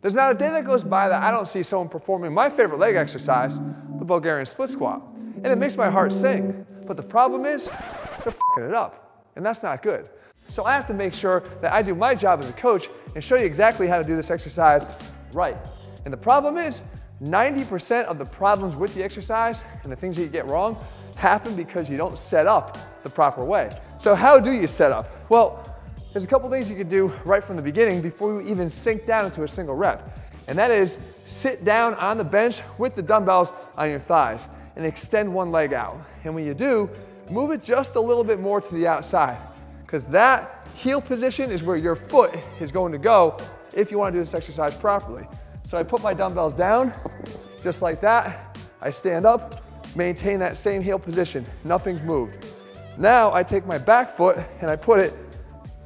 There's not a day that goes by that I don't see someone performing my favorite leg exercise, the Bulgarian split squat. And it makes my heart sing. But the problem is, they're f***ing it up. And that's not good. So I have to make sure that I do my job as a coach and show you exactly how to do this exercise right. And the problem is, 90% of the problems with the exercise and the things that you get wrong happen because you don't set up the proper way. So how do you set up? Well, there's a couple things you can do right from the beginning before you even sink down into a single rep. And that is sit down on the bench with the dumbbells on your thighs and extend one leg out. And when you do, move it just a little bit more to the outside, because that heel position is where your foot is going to go if you want to do this exercise properly. So I put my dumbbells down just like that. I stand up, maintain that same heel position. Nothing's moved. Now I take my back foot and I put it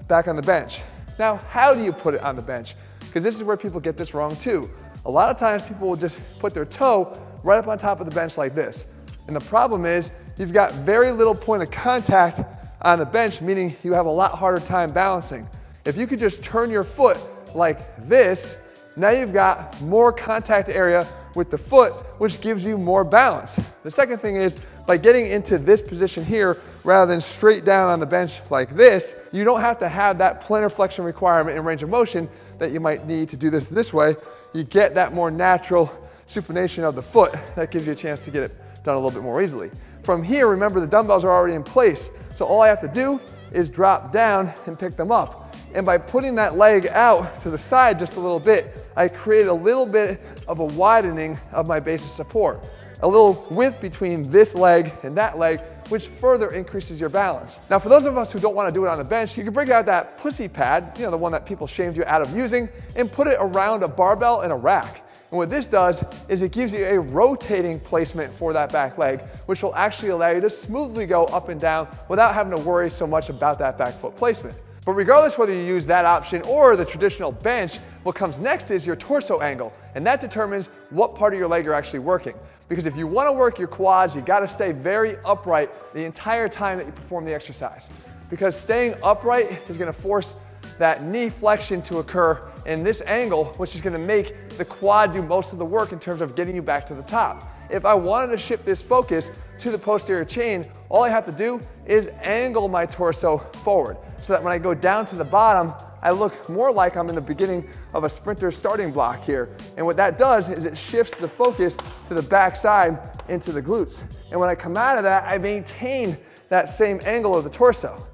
back on the bench. Now, how do you put it on the bench? Because this is where people get this wrong too. A lot of times people will just put their toe right up on top of the bench like this. And the problem is you've got very little point of contact on the bench, meaning you have a lot harder time balancing. If you could just turn your foot like this, now you've got more contact area with the foot, which gives you more balance. The second thing is, by getting into this position here, rather than straight down on the bench like this, you don't have to have that plantar flexion requirement in range of motion that you might need to do this way. You get that more natural supination of the foot that gives you a chance to get it done a little bit more easily. From here, remember the dumbbells are already in place, so all I have to do is drop down and pick them up. And by putting that leg out to the side just a little bit, I create a little bit of a widening of my base of support. A little width between this leg and that leg, which further increases your balance. Now, for those of us who don't want to do it on the bench, you can break out that pussy pad, the one that people shamed you out of using, and put it around a barbell and a rack. And what this does is it gives you a rotating placement for that back leg, which will actually allow you to smoothly go up and down without having to worry so much about that back foot placement. But regardless whether you use that option or the traditional bench, what comes next is your torso angle, and that determines what part of your leg you're actually working. Because if you want to work your quads, you got to stay very upright the entire time that you perform the exercise. Because staying upright is going to force that knee flexion to occur in this angle, which is going to make the quad do most of the work in terms of getting you back to the top. If I wanted to shift this focus to the posterior chain, all I have to do is angle my torso forward, so that when I go down to the bottom, I look more like I'm in the beginning of a sprinter's starting block here. And what that does is it shifts the focus to the back side into the glutes. And when I come out of that, I maintain that same angle of the torso.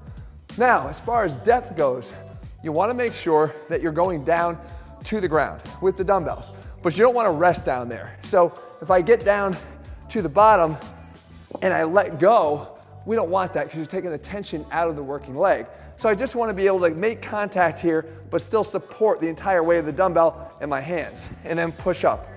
Now, as far as depth goes, you want to make sure that you're going down to the ground with the dumbbells, but you don't want to rest down there. So if I get down to the bottom and I let go, we don't want that because you're taking the tension out of the working leg. So I just want to be able to make contact here, but still support the entire weight of the dumbbell in my hands, and then push up.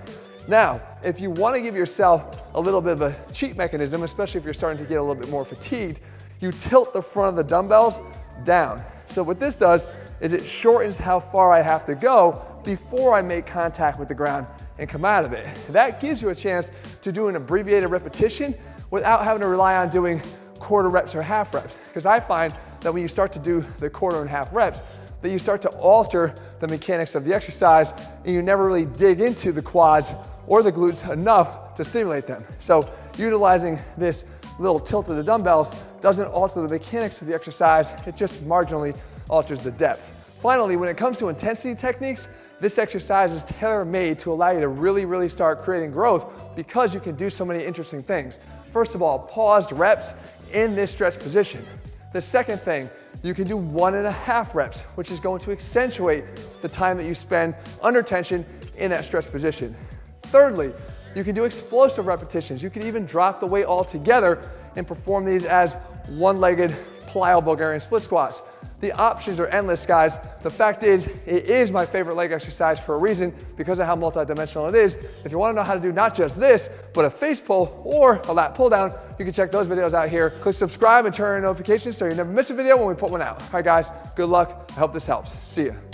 Now, if you want to give yourself a little bit of a cheat mechanism, especially if you're starting to get a little bit more fatigued, you tilt the front of the dumbbells down. So what this does is it shortens how far I have to go before I make contact with the ground and come out of it. That gives you a chance to do an abbreviated repetition without having to rely on doing quarter reps or half reps. Because I find that when you start to do the quarter and half reps, that you start to alter the mechanics of the exercise and you never really dig into the quads or the glutes enough to stimulate them. So utilizing this little tilt of the dumbbells doesn't alter the mechanics of the exercise, it just marginally alters the depth. Finally, when it comes to intensity techniques, this exercise is tailor-made to allow you to really start creating growth because you can do so many interesting things. First of all, paused reps in this stretch position. The second thing, you can do 1.5 reps, which is going to accentuate the time that you spend under tension in that stretch position. Thirdly, you can do explosive repetitions. You can even drop the weight altogether and perform these as one-legged plyo Bulgarian split squats. The options are endless, guys. The fact is, it is my favorite leg exercise for a reason because of how multidimensional it is. If you want to know how to do not just this, but a face pull or a lat pull down, you can check those videos out here. Click subscribe and turn on notifications so you never miss a video when we put one out. All right, guys, good luck. I hope this helps. See ya.